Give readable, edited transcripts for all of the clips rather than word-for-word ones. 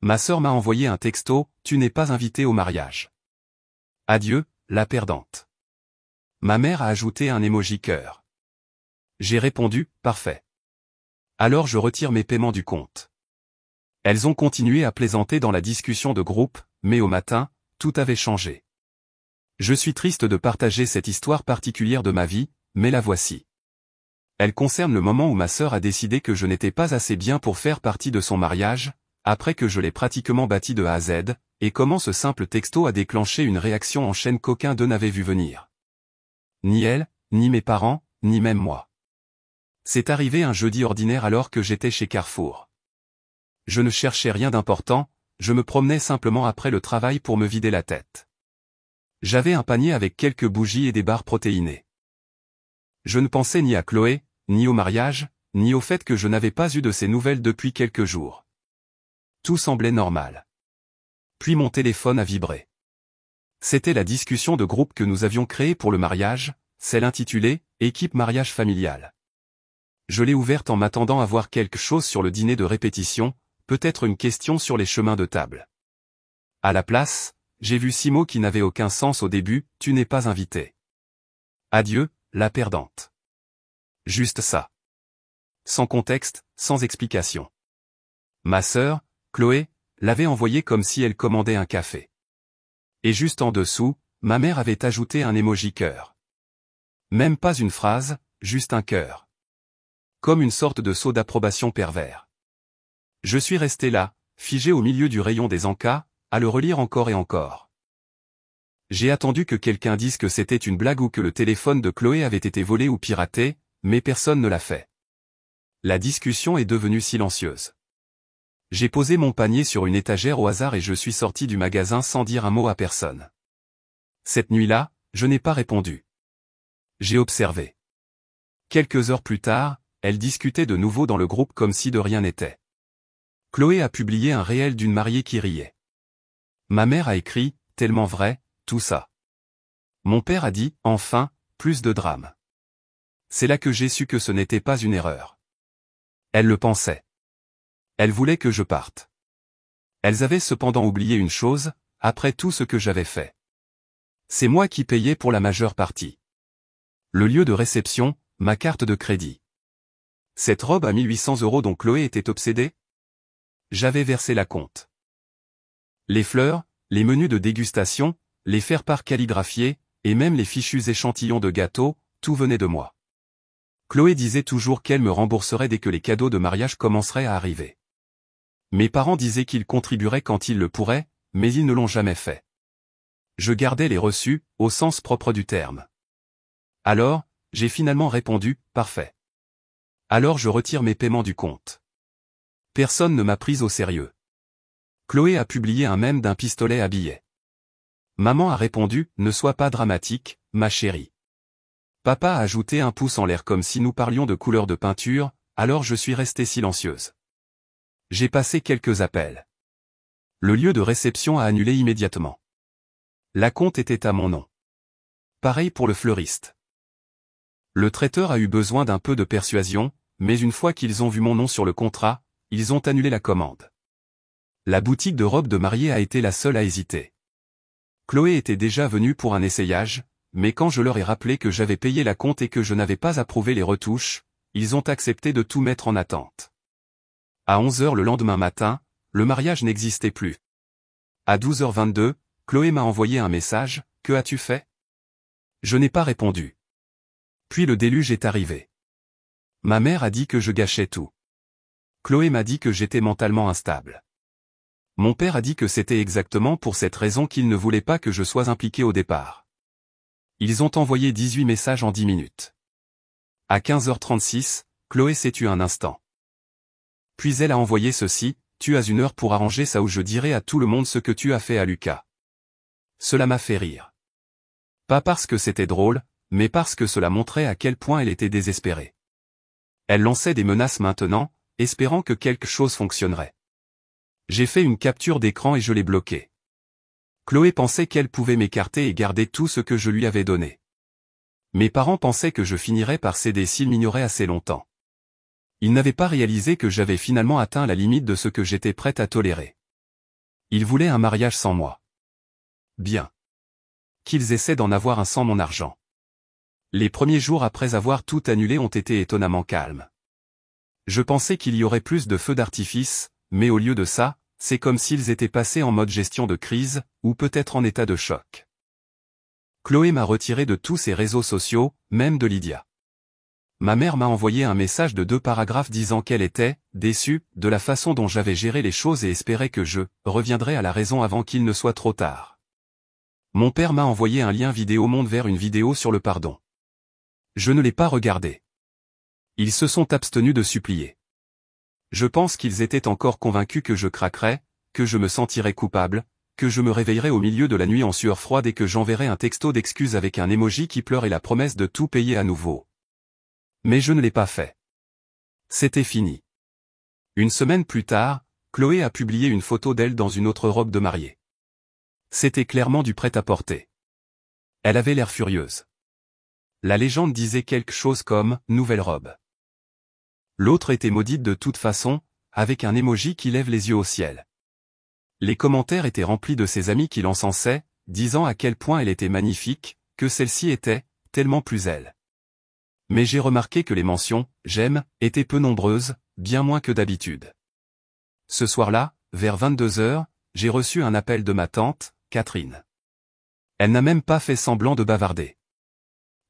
Ma sœur m'a envoyé un texto, tu n'es pas invité au mariage. Adieu, la perdante. Ma mère a ajouté un emoji cœur. J'ai répondu, parfait. Alors je retire mes paiements du compte. Elles ont continué à plaisanter dans la discussion de groupe, mais au matin, tout avait changé. Je suis triste de partager cette histoire particulière de ma vie, mais la voici. Elle concerne le moment où ma sœur a décidé que je n'étais pas assez bien pour faire partie de son mariage, après que je l'ai pratiquement bâti de A à Z, et comment ce simple texto a déclenché une réaction en chaîne qu'aucun d'eux n'avait vu venir. Ni elle, ni mes parents, ni même moi. C'est arrivé un jeudi ordinaire alors que j'étais chez Carrefour. Je ne cherchais rien d'important, je me promenais simplement après le travail pour me vider la tête. J'avais un panier avec quelques bougies et des barres protéinées. Je ne pensais ni à Chloé, ni au mariage, ni au fait que je n'avais pas eu de ses nouvelles depuis quelques jours. Tout semblait normal. Puis mon téléphone a vibré. C'était la discussion de groupe que nous avions créée pour le mariage, celle intitulée « Équipe mariage familial ». Je l'ai ouverte en m'attendant à voir quelque chose sur le dîner de répétition, peut-être une question sur les chemins de table. À la place, j'ai vu 6 mots qui n'avaient aucun sens au début, tu n'es pas invité. Adieu, la perdante. Juste ça. Sans contexte, sans explication. Ma sœur, Chloé, l'avait envoyé comme si elle commandait un café. Et juste en dessous, ma mère avait ajouté un emoji cœur. Même pas une phrase, juste un cœur. Comme une sorte de saut d'approbation pervers. Je suis resté là, figé au milieu du rayon des encas, à le relire encore et encore. J'ai attendu que quelqu'un dise que c'était une blague ou que le téléphone de Chloé avait été volé ou piraté, mais personne ne l'a fait. La discussion est devenue silencieuse. J'ai posé mon panier sur une étagère au hasard et je suis sorti du magasin sans dire un mot à personne. Cette nuit-là, je n'ai pas répondu. J'ai observé. Quelques heures plus tard, elle discutait de nouveau dans le groupe comme si de rien n'était. Chloé a publié un réel d'une mariée qui riait. Ma mère a écrit, tellement vrai, tout ça. Mon père a dit, enfin, plus de drame. C'est là que j'ai su que ce n'était pas une erreur. Elle le pensait. Elle voulait que je parte. Elles avaient cependant oublié une chose, après tout ce que j'avais fait. C'est moi qui payais pour la majeure partie. Le lieu de réception, ma carte de crédit. Cette robe à 1800 € dont Chloé était obsédée? J'avais versé la compte. Les fleurs, les menus de dégustation, les faire-part calligraphiés, et même les fichus échantillons de gâteaux, tout venait de moi. Chloé disait toujours qu'elle me rembourserait dès que les cadeaux de mariage commenceraient à arriver. Mes parents disaient qu'ils contribueraient quand ils le pourraient, mais ils ne l'ont jamais fait. Je gardais les reçus, au sens propre du terme. Alors, j'ai finalement répondu, parfait. Alors je retire mes paiements du compte. Personne ne m'a prise au sérieux. Chloé a publié un mème d'un pistolet à billets. Maman a répondu, ne sois pas dramatique, ma chérie. Papa a ajouté un pouce en l'air comme si nous parlions de couleur de peinture, alors je suis restée silencieuse. J'ai passé quelques appels. Le lieu de réception a annulé immédiatement. La compte était à mon nom. Pareil pour le fleuriste. Le traiteur a eu besoin d'un peu de persuasion, mais une fois qu'ils ont vu mon nom sur le contrat, ils ont annulé la commande. La boutique de robes de mariée a été la seule à hésiter. Chloé était déjà venue pour un essayage, mais quand je leur ai rappelé que j'avais payé la compte et que je n'avais pas approuvé les retouches, ils ont accepté de tout mettre en attente. À 11 h le lendemain matin, le mariage n'existait plus. À 12 h 22, Chloé m'a envoyé un message, « Que as-tu fait ?» Je n'ai pas répondu. Puis le déluge est arrivé. Ma mère a dit que je gâchais tout. Chloé m'a dit que j'étais mentalement instable. Mon père a dit que c'était exactement pour cette raison qu'il ne voulait pas que je sois impliqué au départ. Ils ont envoyé 18 messages en 10 minutes. À 15 h 36, Chloé s'est tue un instant. Puis elle a envoyé ceci, « Tu as 1 heure pour arranger ça ou je dirai à tout le monde ce que tu as fait à Lucas. » Cela m'a fait rire. Pas parce que c'était drôle, mais parce que cela montrait à quel point elle était désespérée. Elle lançait des menaces maintenant, espérant que quelque chose fonctionnerait. J'ai fait une capture d'écran et je l'ai bloquée. Chloé pensait qu'elle pouvait m'écarter et garder tout ce que je lui avais donné. Mes parents pensaient que je finirais par céder s'ils m'ignoraient assez longtemps. Ils n'avaient pas réalisé que j'avais finalement atteint la limite de ce que j'étais prête à tolérer. Ils voulaient un mariage sans moi. Bien. Qu'ils essaient d'en avoir un sans mon argent. Les premiers jours après avoir tout annulé ont été étonnamment calmes. Je pensais qu'il y aurait plus de feux d'artifice, mais au lieu de ça, c'est comme s'ils étaient passés en mode gestion de crise, ou peut-être en état de choc. Chloé m'a retiré de tous ses réseaux sociaux, même de Lydia. Ma mère m'a envoyé un message de 2 paragraphes disant qu'elle était déçue de la façon dont j'avais géré les choses et espérait que je reviendrais à la raison avant qu'il ne soit trop tard. Mon père m'a envoyé un lien vidéo monte vers une vidéo sur le pardon. Je ne l'ai pas regardé. Ils se sont abstenus de supplier. Je pense qu'ils étaient encore convaincus que je craquerais, que je me sentirais coupable, que je me réveillerais au milieu de la nuit en sueur froide et que j'enverrais un texto d'excuses avec un emoji qui pleure et la promesse de tout payer à nouveau. Mais je ne l'ai pas fait. C'était fini. Une semaine plus tard, Chloé a publié une photo d'elle dans une autre robe de mariée. C'était clairement du prêt-à-porter. Elle avait l'air furieuse. La légende disait quelque chose comme « nouvelle robe ». L'autre était maudite de toute façon, avec un emoji qui lève les yeux au ciel. Les commentaires étaient remplis de ses amis qui l'encensaient, disant à quel point elle était magnifique, que celle-ci était tellement plus elle. Mais j'ai remarqué que les mentions « j'aime » étaient peu nombreuses, bien moins que d'habitude. Ce soir-là, vers 22h, j'ai reçu un appel de ma tante, Catherine. Elle n'a même pas fait semblant de bavarder.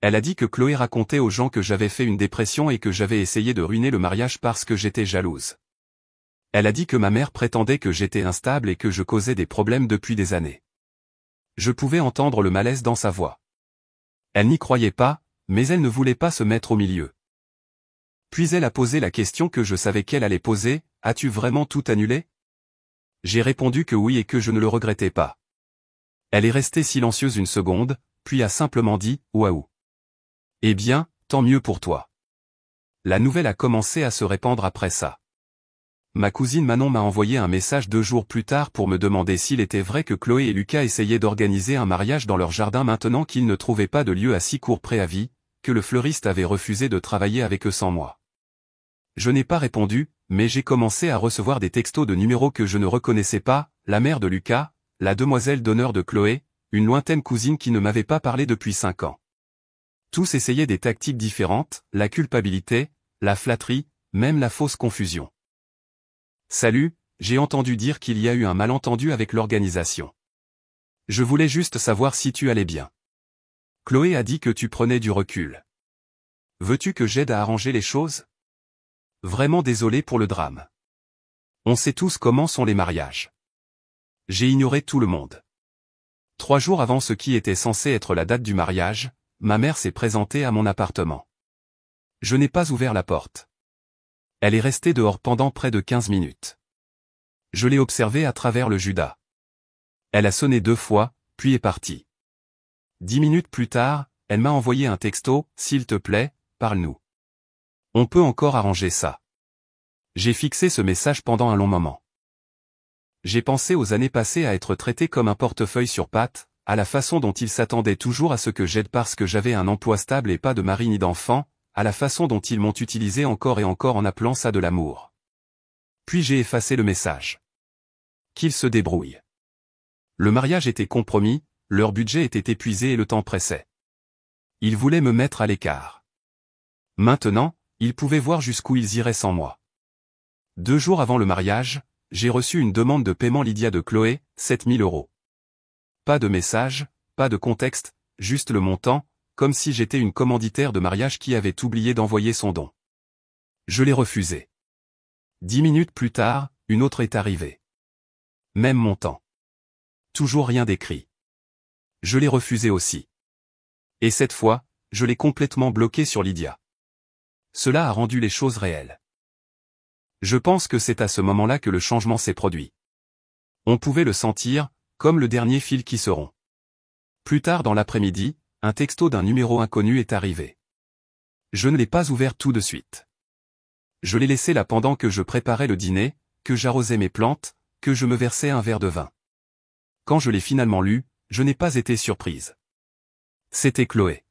Elle a dit que Chloé racontait aux gens que j'avais fait une dépression et que j'avais essayé de ruiner le mariage parce que j'étais jalouse. Elle a dit que ma mère prétendait que j'étais instable et que je causais des problèmes depuis des années. Je pouvais entendre le malaise dans sa voix. Elle n'y croyait pas, mais elle ne voulait pas se mettre au milieu. Puis elle a posé la question que je savais qu'elle allait poser, « As-tu vraiment tout annulé ?» J'ai répondu que oui et que je ne le regrettais pas. Elle est restée silencieuse une seconde, puis a simplement dit « Waouh !» Eh bien, tant mieux pour toi. La nouvelle a commencé à se répandre après ça. Ma cousine Manon m'a envoyé un message 2 jours plus tard pour me demander s'il était vrai que Chloé et Lucas essayaient d'organiser un mariage dans leur jardin maintenant qu'ils ne trouvaient pas de lieu à si court préavis, que le fleuriste avait refusé de travailler avec eux sans moi. Je n'ai pas répondu, mais j'ai commencé à recevoir des textos de numéros que je ne reconnaissais pas, la mère de Lucas, la demoiselle d'honneur de Chloé, une lointaine cousine qui ne m'avait pas parlé depuis 5 ans. Tous essayaient des tactiques différentes, la culpabilité, la flatterie, même la fausse confusion. Salut, j'ai entendu dire qu'il y a eu un malentendu avec l'organisation. Je voulais juste savoir si tu allais bien. Chloé a dit que tu prenais du recul. Veux-tu que j'aide à arranger les choses ? Vraiment désolé pour le drame. On sait tous comment sont les mariages. J'ai ignoré tout le monde. 3 jours avant ce qui était censé être la date du mariage, ma mère s'est présentée à mon appartement. Je n'ai pas ouvert la porte. Elle est restée dehors pendant près de 15 minutes. Je l'ai observée à travers le judas. Elle a sonné 2 fois, puis est partie. 10 minutes plus tard, elle m'a envoyé un texto, « S'il te plaît, parle-nous. On peut encore arranger ça. » J'ai fixé ce message pendant un long moment. J'ai pensé aux années passées à être traité comme un portefeuille sur pattes, à la façon dont ils s'attendaient toujours à ce que j'aide parce que j'avais un emploi stable et pas de mari ni d'enfant, à la façon dont ils m'ont utilisé encore et encore en appelant ça de l'amour. Puis j'ai effacé le message. Qu'ils se débrouillent. Le mariage était compromis, leur budget était épuisé et le temps pressait. Ils voulaient me mettre à l'écart. Maintenant, ils pouvaient voir jusqu'où ils iraient sans moi. 2 jours avant le mariage, j'ai reçu une demande de paiement Lydia de Chloé, 7 000 €. Pas de message, pas de contexte, juste le montant, comme si j'étais une commanditaire de mariage qui avait oublié d'envoyer son don. Je l'ai refusé. 10 minutes plus tard, une autre est arrivée. Même montant. Toujours rien d'écrit. Je l'ai refusé aussi. Et cette fois, je l'ai complètement bloqué sur Lydia. Cela a rendu les choses réelles. Je pense que c'est à ce moment-là que le changement s'est produit. On pouvait le sentir, comme le dernier fil qui se rompt. Plus tard dans l'après-midi, un texto d'un numéro inconnu est arrivé. Je ne l'ai pas ouvert tout de suite. Je l'ai laissé là pendant que je préparais le dîner, que j'arrosais mes plantes, que je me versais un verre de vin. Quand je l'ai finalement lu, je n'ai pas été surprise. C'était Chloé.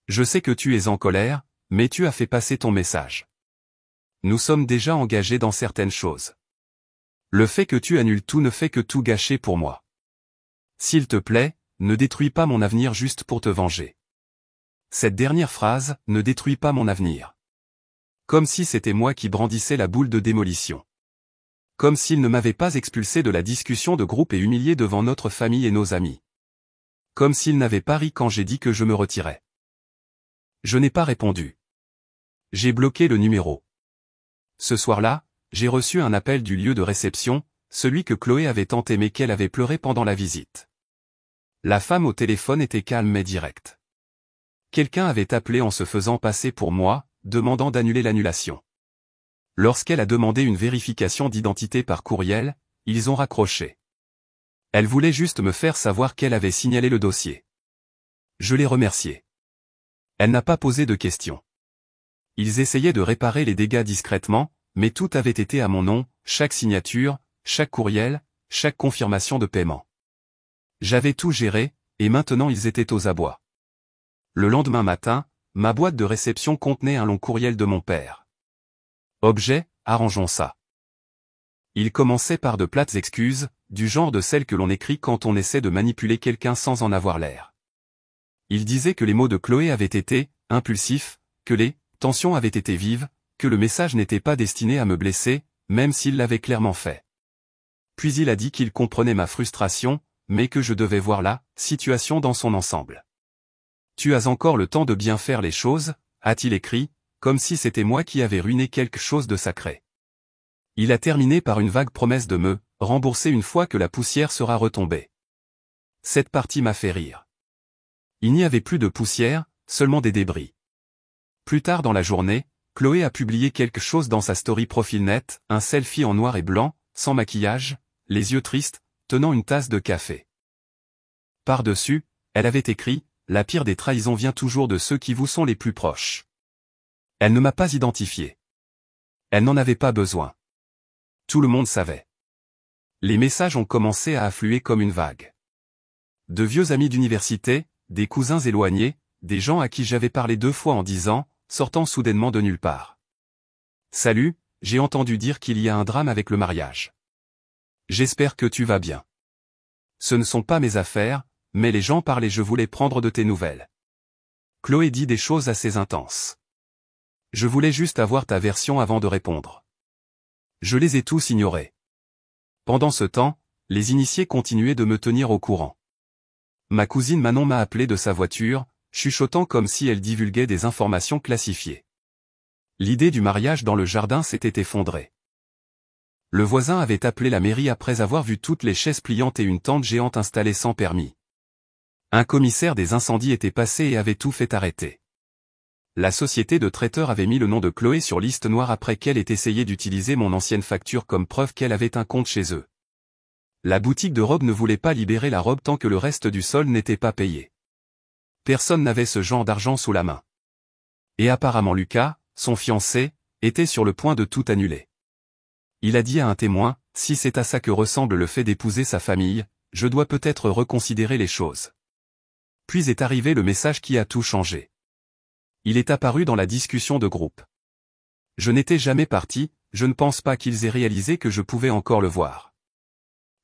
Je sais que tu es en colère, mais tu as fait passer ton message. Nous sommes déjà engagés dans certaines choses. Le fait que tu annules tout ne fait que tout gâcher pour moi. S'il te plaît, ne détruis pas mon avenir juste pour te venger. Cette dernière phrase, ne détruis pas mon avenir. Comme si c'était moi qui brandissais la boule de démolition. Comme s'il ne m'avait pas expulsé de la discussion de groupe et humilié devant notre famille et nos amis. Comme s'il n'avait pas ri quand j'ai dit que je me retirais. Je n'ai pas répondu. J'ai bloqué le numéro. Ce soir-là, j'ai reçu un appel du lieu de réception, celui que Chloé avait tant aimé qu'elle avait pleuré pendant la visite. La femme au téléphone était calme mais directe. Quelqu'un avait appelé en se faisant passer pour moi, demandant d'annuler l'annulation. Lorsqu'elle a demandé une vérification d'identité par courriel, ils ont raccroché. Elle voulait juste me faire savoir qu'elle avait signalé le dossier. Je l'ai remerciée. Elle n'a pas posé de questions. Ils essayaient de réparer les dégâts discrètement, mais tout avait été à mon nom, chaque signature, chaque courriel, chaque confirmation de paiement. J'avais tout géré, et maintenant ils étaient aux abois. Le lendemain matin, ma boîte de réception contenait un long courriel de mon père. Objet, arrangeons ça. Il commençait par de plates excuses, du genre de celles que l'on écrit quand on essaie de manipuler quelqu'un sans en avoir l'air. Il disait que les mots de Chloé avaient été impulsifs, que les tensions avaient été vives, que le message n'était pas destiné à me blesser, même s'il l'avait clairement fait. Puis il a dit qu'il comprenait ma frustration, mais que je devais voir la situation dans son ensemble. Tu as encore le temps de bien faire les choses, a-t-il écrit, comme si c'était moi qui avais ruiné quelque chose de sacré. Il a terminé par une vague promesse de me rembourser une fois que la poussière sera retombée. Cette partie m'a fait rire. Il n'y avait plus de poussière, seulement des débris. Plus tard dans la journée, Chloé a publié quelque chose dans sa story profil net, un selfie en noir et blanc, sans maquillage, les yeux tristes, tenant une tasse de café. Par-dessus, elle avait écrit « La pire des trahisons vient toujours de ceux qui vous sont les plus proches ». Elle ne m'a pas identifié. Elle n'en avait pas besoin. Tout le monde savait. Les messages ont commencé à affluer comme une vague. De vieux amis d'université, des cousins éloignés, des gens à qui j'avais parlé 2 fois en 10 ans, sortant soudainement de nulle part. Salut, j'ai entendu dire qu'il y a un drame avec le mariage. J'espère que tu vas bien. Ce ne sont pas mes affaires, mais les gens parlent et je voulais prendre de tes nouvelles. Chloé dit des choses assez intenses. Je voulais juste avoir ta version avant de répondre. Je les ai tous ignorés. Pendant ce temps, les initiés continuaient de me tenir au courant. Ma cousine Manon m'a appelé de sa voiture, chuchotant comme si elle divulguait des informations classifiées. L'idée du mariage dans le jardin s'était effondrée. Le voisin avait appelé la mairie après avoir vu toutes les chaises pliantes et une tente géante installée sans permis. Un commissaire des incendies était passé et avait tout fait arrêter. La société de traiteurs avait mis le nom de Chloé sur liste noire après qu'elle ait essayé d'utiliser mon ancienne facture comme preuve qu'elle avait un compte chez eux. La boutique de robes ne voulait pas libérer la robe tant que le reste du sol n'était pas payé. Personne n'avait ce genre d'argent sous la main. Et apparemment Lucas, son fiancé, était sur le point de tout annuler. Il a dit à un témoin, « Si c'est à ça que ressemble le fait d'épouser sa famille, je dois peut-être reconsidérer les choses. » Puis est arrivé le message qui a tout changé. Il est apparu dans la discussion de groupe. Je n'étais jamais parti, je ne pense pas qu'ils aient réalisé que je pouvais encore le voir.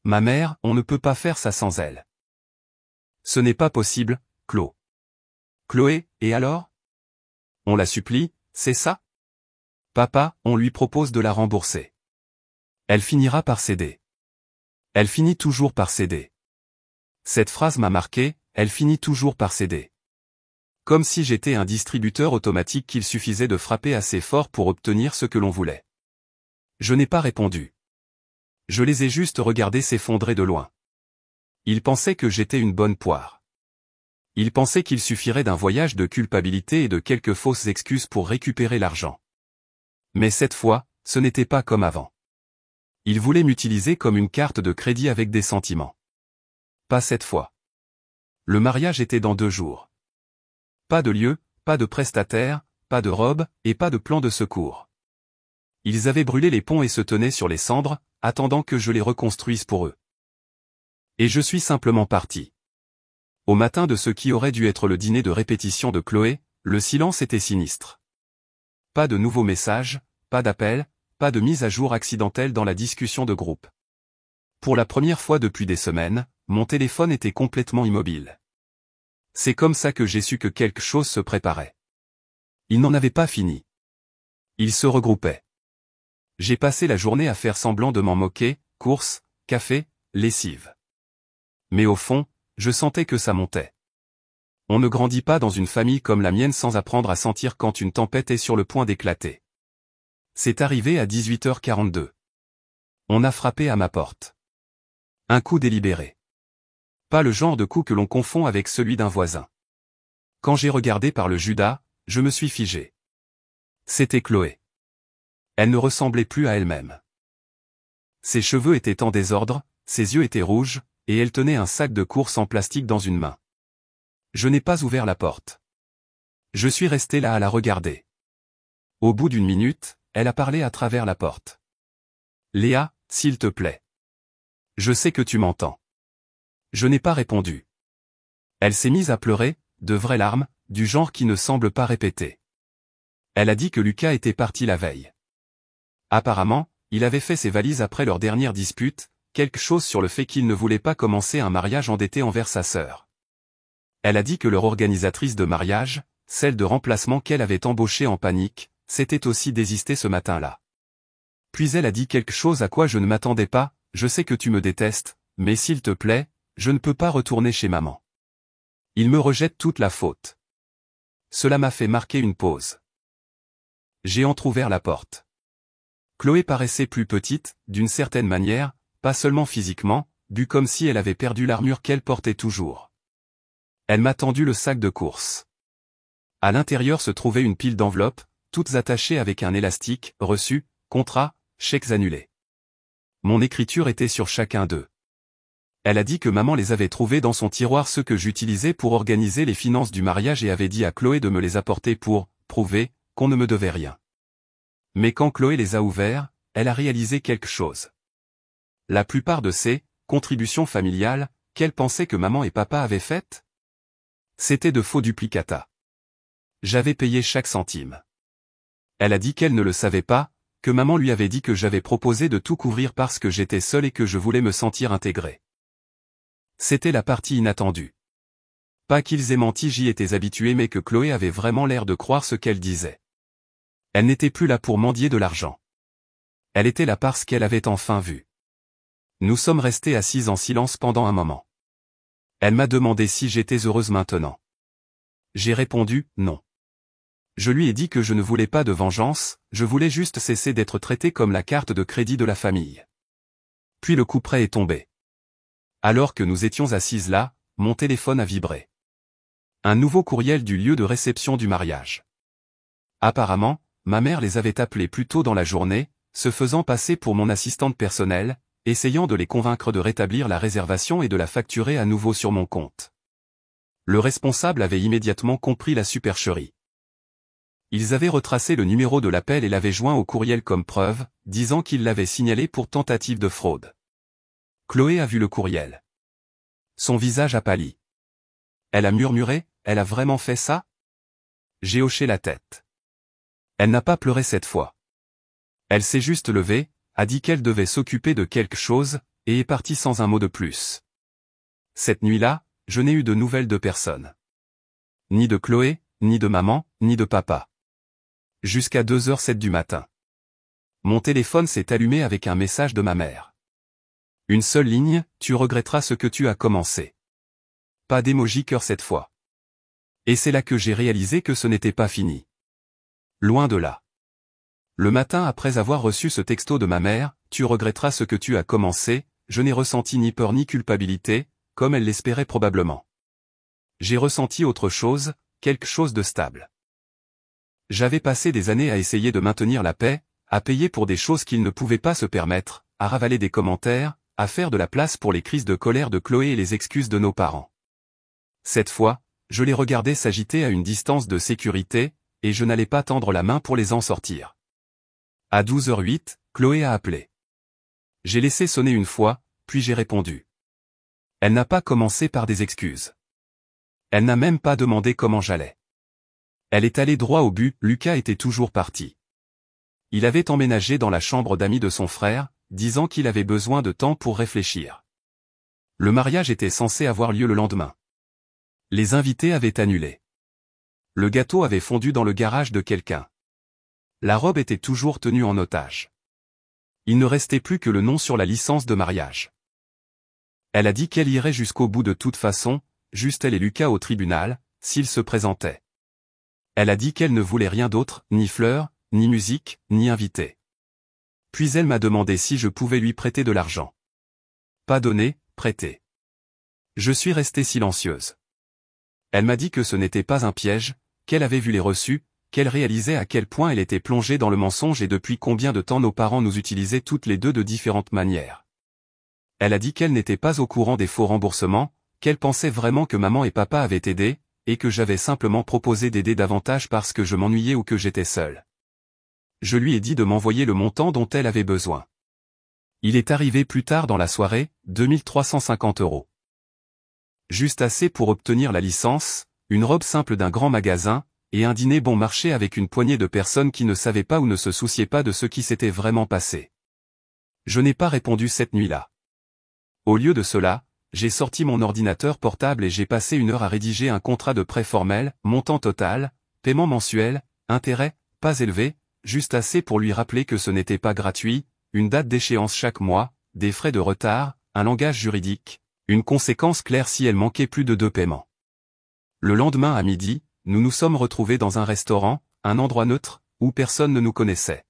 Ma mère, on ne peut pas faire ça sans elle. Ce n'est pas possible, Chlo. Chloé, et alors? On la supplie, c'est ça? Papa, on lui propose de la rembourser. Elle finira par céder. Elle finit toujours par céder. Cette phrase m'a marqué, elle finit toujours par céder. Comme si j'étais un distributeur automatique qu'il suffisait de frapper assez fort pour obtenir ce que l'on voulait. Je n'ai pas répondu. Je les ai juste regardés s'effondrer de loin. Ils pensaient que j'étais une bonne poire. Ils pensaient qu'il suffirait d'un voyage de culpabilité et de quelques fausses excuses pour récupérer l'argent. Mais cette fois, ce n'était pas comme avant. Ils voulaient m'utiliser comme une carte de crédit avec des sentiments. Pas cette fois. Le mariage était dans 2 jours. Pas de lieu, pas de prestataire, pas de robe, et pas de plan de secours. Ils avaient brûlé les ponts et se tenaient sur les cendres, attendant que je les reconstruise pour eux. Et je suis simplement parti. Au matin de ce qui aurait dû être le dîner de répétition de Chloé, le silence était sinistre. Pas de nouveaux messages, pas d'appels, pas de mise à jour accidentelle dans la discussion de groupe. Pour la première fois depuis des semaines, mon téléphone était complètement immobile. C'est comme ça que j'ai su que quelque chose se préparait. Il n'en avait pas fini. Il se regroupait. J'ai passé la journée à faire semblant de m'en moquer, courses, café, lessive. Mais au fond, je sentais que ça montait. On ne grandit pas dans une famille comme la mienne sans apprendre à sentir quand une tempête est sur le point d'éclater. C'est arrivé à 18h42. On a frappé à ma porte. Un coup délibéré. Pas le genre de coup que l'on confond avec celui d'un voisin. Quand j'ai regardé par le Judas, je me suis figé. C'était Chloé. Elle ne ressemblait plus à elle-même. Ses cheveux étaient en désordre, ses yeux étaient rouges, et elle tenait un sac de courses en plastique dans une main. Je n'ai pas ouvert la porte. Je suis resté là à la regarder. Au bout d'une minute, elle a parlé à travers la porte. « Léa, s'il te plaît. Je sais que tu m'entends. » Je n'ai pas répondu. Elle s'est mise à pleurer, de vraies larmes, du genre qui ne semble pas répéter. Elle a dit que Lucas était parti la veille. Apparemment, il avait fait ses valises après leur dernière dispute, quelque chose sur le fait qu'il ne voulait pas commencer un mariage endetté envers sa sœur. Elle a dit que leur organisatrice de mariage, celle de remplacement qu'elle avait embauchée en panique, s'était aussi désistée ce matin-là. Puis elle a dit quelque chose à quoi je ne m'attendais pas, « Je sais que tu me détestes, mais s'il te plaît, je ne peux pas retourner chez maman. Il me rejette toute la faute. » Cela m'a fait marquer une pause. J'ai entrouvert la porte. Chloé paraissait plus petite, d'une certaine manière, pas seulement physiquement, but comme si elle avait perdu l'armure qu'elle portait toujours. Elle m'a tendu le sac de courses. À l'intérieur se trouvait une pile d'enveloppes, toutes attachées avec un élastique, reçus, contrats, chèques annulés. Mon écriture était sur chacun d'eux. Elle a dit que maman les avait trouvés dans son tiroir, ceux que j'utilisais pour organiser les finances du mariage, et avait dit à Chloé de me les apporter pour prouver qu'on ne me devait rien. Mais quand Chloé les a ouverts, elle a réalisé quelque chose. La plupart de ces contributions familiales, qu'elle pensait que maman et papa avaient faites, c'était de faux duplicata. J'avais payé chaque centime. Elle a dit qu'elle ne le savait pas, que maman lui avait dit que j'avais proposé de tout couvrir parce que j'étais seul et que je voulais me sentir intégré. C'était la partie inattendue. Pas qu'ils aient menti, j'y étais habitué, mais que Chloé avait vraiment l'air de croire ce qu'elle disait. Elle n'était plus là pour mendier de l'argent. Elle était là parce qu'elle avait enfin vu. Nous sommes restés assis en silence pendant un moment. Elle m'a demandé si j'étais heureuse maintenant. J'ai répondu, non. Je lui ai dit que je ne voulais pas de vengeance, je voulais juste cesser d'être traité comme la carte de crédit de la famille. Puis le couperet est tombé. Alors que nous étions assises là, mon téléphone a vibré. Un nouveau courriel du lieu de réception du mariage. Apparemment, ma mère les avait appelés plus tôt dans la journée, se faisant passer pour mon assistante personnelle, essayant de les convaincre de rétablir la réservation et de la facturer à nouveau sur mon compte. Le responsable avait immédiatement compris la supercherie. Ils avaient retracé le numéro de l'appel et l'avaient joint au courriel comme preuve, disant qu'ils l'avaient signalé pour tentative de fraude. Chloé a vu le courriel. Son visage a pâli. Elle a murmuré, « Elle a vraiment fait ça ?» J'ai hoché la tête. Elle n'a pas pleuré cette fois. Elle s'est juste levée, a dit qu'elle devait s'occuper de quelque chose, et est partie sans un mot de plus. Cette nuit-là, je n'ai eu de nouvelles de personne. Ni de Chloé, ni de maman, ni de papa. Jusqu'à 2h07 du matin. Mon téléphone s'est allumé avec un message de ma mère. Une seule ligne, « Tu regretteras ce que tu as commencé. » Pas d'émoji cœur cette fois. Et c'est là que j'ai réalisé que ce n'était pas fini. Loin de là. Le matin après avoir reçu ce texto de ma mère, « Tu regretteras ce que tu as commencé », je n'ai ressenti ni peur ni culpabilité, comme elle l'espérait probablement. J'ai ressenti autre chose, quelque chose de stable. J'avais passé des années à essayer de maintenir la paix, à payer pour des choses qu'ils ne pouvaient pas se permettre, à ravaler des commentaires, à faire de la place pour les crises de colère de Chloé et les excuses de nos parents. Cette fois, je les regardais s'agiter à une distance de sécurité, et je n'allais pas tendre la main pour les en sortir. À 12h08, Chloé a appelé. J'ai laissé sonner une fois, puis j'ai répondu. Elle n'a pas commencé par des excuses. Elle n'a même pas demandé comment j'allais. Elle est allée droit au but, Lucas était toujours parti. Il avait emménagé dans la chambre d'amis de son frère, disant qu'il avait besoin de temps pour réfléchir. Le mariage était censé avoir lieu le lendemain. Les invités avaient annulé. Le gâteau avait fondu dans le garage de quelqu'un. La robe était toujours tenue en otage. Il ne restait plus que le nom sur la licence de mariage. Elle a dit qu'elle irait jusqu'au bout de toute façon, juste elle et Lucas au tribunal, s'ils se présentaient. Elle a dit qu'elle ne voulait rien d'autre, ni fleurs, ni musique, ni invité. Puis elle m'a demandé si je pouvais lui prêter de l'argent. Pas donné, prêté. Je suis restée silencieuse. Elle m'a dit que ce n'était pas un piège, qu'elle avait vu les reçus, qu'elle réalisait à quel point elle était plongée dans le mensonge et depuis combien de temps nos parents nous utilisaient toutes les deux de différentes manières. Elle a dit qu'elle n'était pas au courant des faux remboursements, qu'elle pensait vraiment que maman et papa avaient aidé, et que j'avais simplement proposé d'aider davantage parce que je m'ennuyais ou que j'étais seule. Je lui ai dit de m'envoyer le montant dont elle avait besoin. Il est arrivé plus tard dans la soirée, 2350 €. Juste assez pour obtenir la licence, une robe simple d'un grand magasin, et un dîner bon marché avec une poignée de personnes qui ne savaient pas ou ne se souciaient pas de ce qui s'était vraiment passé. Je n'ai pas répondu cette nuit-là. Au lieu de cela, j'ai sorti mon ordinateur portable et j'ai passé 1 heure à rédiger un contrat de prêt formel, montant total, paiement mensuel, intérêt, pas élevé, juste assez pour lui rappeler que ce n'était pas gratuit, une date d'échéance chaque mois, des frais de retard, un langage juridique, une conséquence claire si elle manquait plus de 2 paiements. Le lendemain à midi, nous nous sommes retrouvés dans un restaurant, un endroit neutre, où personne ne nous connaissait.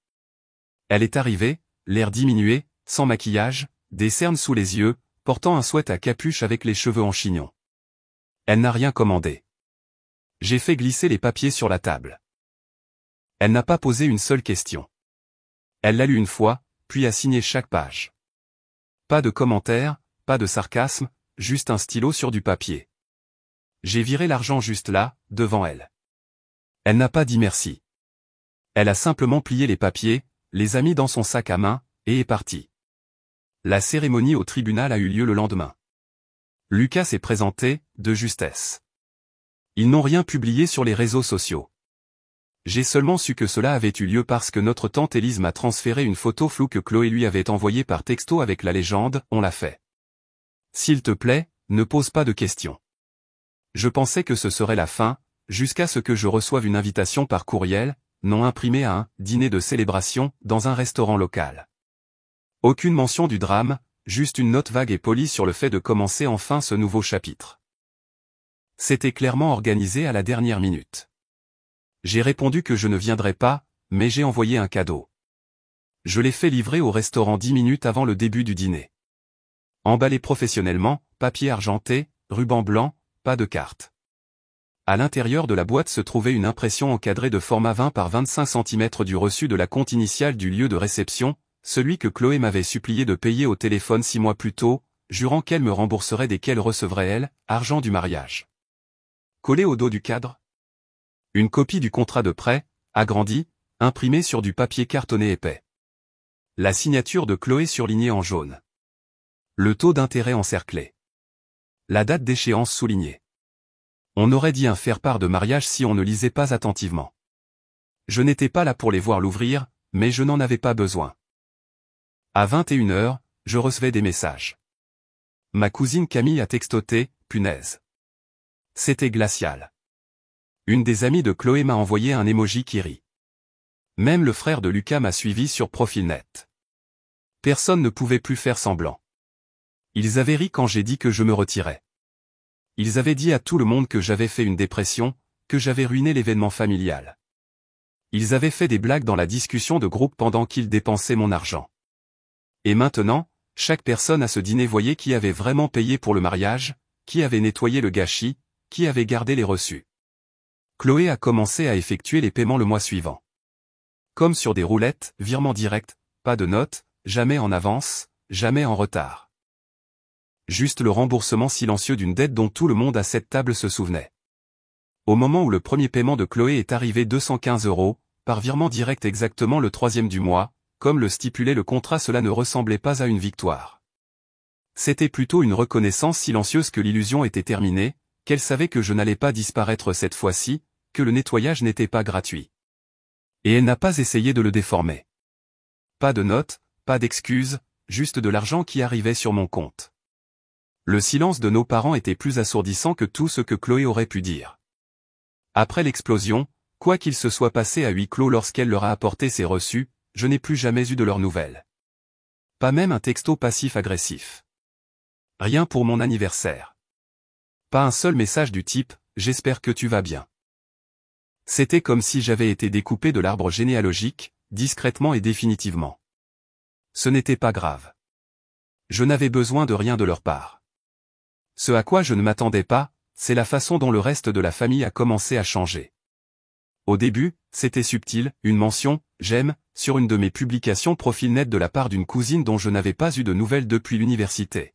Elle est arrivée, l'air diminué, sans maquillage, des cernes sous les yeux, portant un sweat à capuche avec les cheveux en chignon. Elle n'a rien commandé. J'ai fait glisser les papiers sur la table. Elle n'a pas posé une seule question. Elle l'a lu une fois, puis a signé chaque page. Pas de commentaires, pas de sarcasme, juste un stylo sur du papier. J'ai viré l'argent juste là, devant elle. Elle n'a pas dit merci. Elle a simplement plié les papiers, les a mis dans son sac à main, et est partie. La cérémonie au tribunal a eu lieu le lendemain. Lucas s'est présenté, de justesse. Ils n'ont rien publié sur les réseaux sociaux. J'ai seulement su que cela avait eu lieu parce que notre tante Élise m'a transféré une photo floue que Chloé lui avait envoyée par texto avec la légende « On l'a fait ». S'il te plaît, ne pose pas de questions. Je pensais que ce serait la fin, jusqu'à ce que je reçoive une invitation par courriel, non imprimée à un « dîner de célébration » dans un restaurant local. Aucune mention du drame, juste une note vague et polie sur le fait de commencer enfin ce nouveau chapitre. C'était clairement organisé à la dernière minute. J'ai répondu que je ne viendrais pas, mais j'ai envoyé un cadeau. Je l'ai fait livrer au restaurant 10 minutes avant le début du dîner. Emballé professionnellement, papier argenté, ruban blanc, pas de carte. À l'intérieur de la boîte se trouvait une impression encadrée de format 20 par 25 cm du reçu de la compte initiale du lieu de réception, celui que Chloé m'avait supplié de payer au téléphone 6 mois plus tôt, jurant qu'elle me rembourserait dès qu'elle recevrait elle, argent du mariage. Collé au dos du cadre, une copie du contrat de prêt, agrandi, imprimée sur du papier cartonné épais. La signature de Chloé surlignée en jaune. Le taux d'intérêt encerclé. La date d'échéance soulignée. On aurait dit un faire-part de mariage si on ne lisait pas attentivement. Je n'étais pas là pour les voir l'ouvrir, mais je n'en avais pas besoin. À 21 h, je recevais des messages. Ma cousine Camille a textoté, punaise. C'était glacial. Une des amies de Chloé m'a envoyé un emoji qui rit. Même le frère de Lucas m'a suivi sur Profilnet. Personne ne pouvait plus faire semblant. Ils avaient ri quand j'ai dit que je me retirais. Ils avaient dit à tout le monde que j'avais fait une dépression, que j'avais ruiné l'événement familial. Ils avaient fait des blagues dans la discussion de groupe pendant qu'ils dépensaient mon argent. Et maintenant, chaque personne à ce dîner voyait qui avait vraiment payé pour le mariage, qui avait nettoyé le gâchis, qui avait gardé les reçus. Chloé a commencé à effectuer les paiements le mois suivant. Comme sur des roulettes, virement direct, pas de notes, jamais en avance, jamais en retard. Juste le remboursement silencieux d'une dette dont tout le monde à cette table se souvenait. Au moment où le premier paiement de Chloé est arrivé 215 €, par virement direct exactement le 3e du mois, comme le stipulait le contrat, cela ne ressemblait pas à une victoire. C'était plutôt une reconnaissance silencieuse que l'illusion était terminée, qu'elle savait que je n'allais pas disparaître cette fois-ci, que le nettoyage n'était pas gratuit. Et elle n'a pas essayé de le déformer. Pas de notes, pas d'excuses, juste de l'argent qui arrivait sur mon compte. Le silence de nos parents était plus assourdissant que tout ce que Chloé aurait pu dire. Après l'explosion, quoi qu'il se soit passé à huis clos lorsqu'elle leur a apporté ses reçus, je n'ai plus jamais eu de leurs nouvelles. Pas même un texto passif-agressif. Rien pour mon anniversaire. Pas un seul message du type « J'espère que tu vas bien ». C'était comme si j'avais été découpé de l'arbre généalogique, discrètement et définitivement. Ce n'était pas grave. Je n'avais besoin de rien de leur part. Ce à quoi je ne m'attendais pas, c'est la façon dont le reste de la famille a commencé à changer. Au début, c'était subtil, une mention « j'aime » sur une de mes publications profil net de la part d'une cousine dont je n'avais pas eu de nouvelles depuis l'université.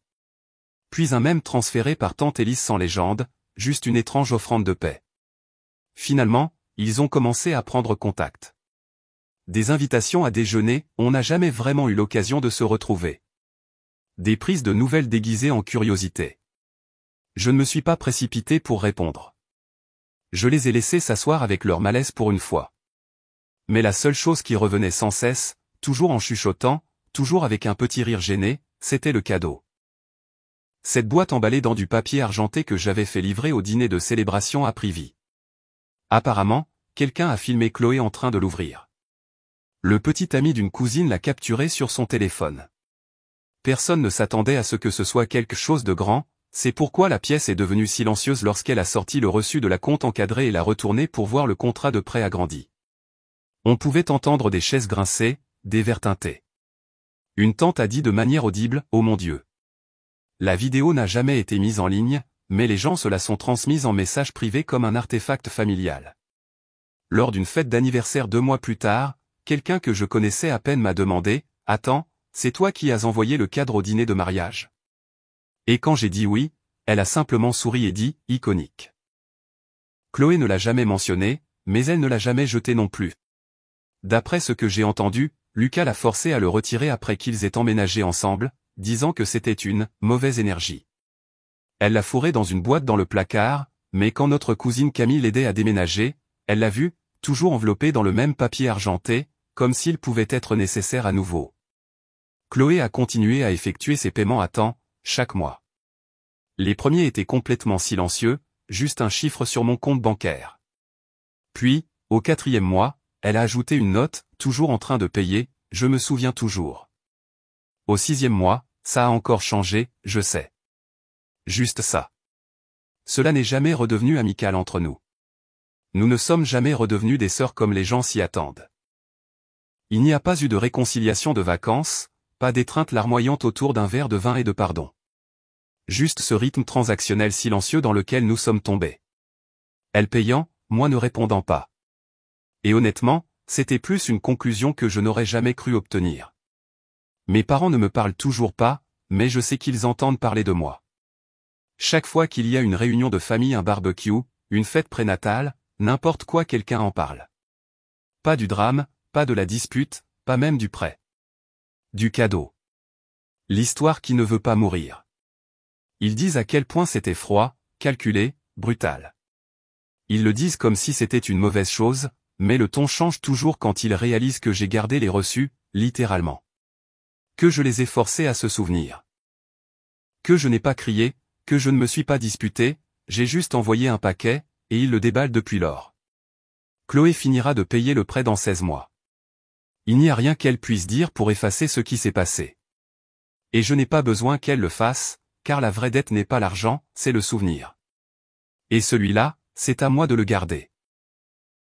Puis un mème transféré par tante Élise sans légende, juste une étrange offrande de paix. Finalement, ils ont commencé à prendre contact. Des invitations à déjeuner, on n'a jamais vraiment eu l'occasion de se retrouver. Des prises de nouvelles déguisées en curiosité. Je ne me suis pas précipité pour répondre. Je les ai laissés s'asseoir avec leur malaise pour une fois. Mais la seule chose qui revenait sans cesse, toujours en chuchotant, toujours avec un petit rire gêné, c'était le cadeau. Cette boîte emballée dans du papier argenté que j'avais fait livrer au dîner de célébration à Privy. Apparemment, quelqu'un a filmé Chloé en train de l'ouvrir. Le petit ami d'une cousine l'a capturé sur son téléphone. Personne ne s'attendait à ce que ce soit quelque chose de grand, c'est pourquoi la pièce est devenue silencieuse lorsqu'elle a sorti le reçu de la compte encadré et l'a retourné pour voir le contrat de prêt agrandi. On pouvait entendre des chaises grincer, des verres teintés. Une tante a dit de manière audible « Oh mon Dieu ». La vidéo n'a jamais été mise en ligne, mais les gens se la sont transmise en message privé comme un artefact familial. Lors d'une fête d'anniversaire 2 mois plus tard, quelqu'un que je connaissais à peine m'a demandé « Attends, c'est toi qui as envoyé le cadre au dîner de mariage ?» Et quand j'ai dit oui, elle a simplement souri et dit « Iconique ». Chloé ne l'a jamais mentionné, mais elle ne l'a jamais jeté non plus. D'après ce que j'ai entendu, Lucas l'a forcé à le retirer après qu'ils aient emménagé ensemble, disant que c'était une « mauvaise énergie ». Elle l'a fourré dans une boîte dans le placard, mais quand notre cousine Camille l'aidait à déménager, elle l'a vu, toujours enveloppé dans le même papier argenté, comme s'il pouvait être nécessaire à nouveau. Chloé a continué à effectuer ses paiements à temps, chaque mois. Les premiers étaient complètement silencieux, juste un chiffre sur mon compte bancaire. Puis, au 4e mois, elle a ajouté une note, toujours en train de payer, je me souviens toujours. Au 6e mois, ça a encore changé, je sais. Juste ça. Cela n'est jamais redevenu amical entre nous. Nous ne sommes jamais redevenus des sœurs comme les gens s'y attendent. Il n'y a pas eu de réconciliation de vacances, pas d'étreinte larmoyante autour d'un verre de vin et de pardon. Juste ce rythme transactionnel silencieux dans lequel nous sommes tombés. Elle payant, moi ne répondant pas. Et honnêtement, c'était plus une conclusion que je n'aurais jamais cru obtenir. Mes parents ne me parlent toujours pas, mais je sais qu'ils entendent parler de moi. Chaque fois qu'il y a une réunion de famille, un barbecue, une fête prénatale, n'importe quoi, quelqu'un en parle. Pas du drame, pas de la dispute, pas même du prêt. Du cadeau. L'histoire qui ne veut pas mourir. Ils disent à quel point c'était froid, calculé, brutal. Ils le disent comme si c'était une mauvaise chose, mais le ton change toujours quand ils réalisent que j'ai gardé les reçus, littéralement. Que je les ai forcés à se souvenir. Que je n'ai pas crié, que je ne me suis pas disputé, j'ai juste envoyé un paquet, et ils le déballent depuis lors. Chloé finira de payer le prêt dans 16 mois. Il n'y a rien qu'elle puisse dire pour effacer ce qui s'est passé. Et je n'ai pas besoin qu'elle le fasse, car la vraie dette n'est pas l'argent, c'est le souvenir. Et celui-là, c'est à moi de le garder.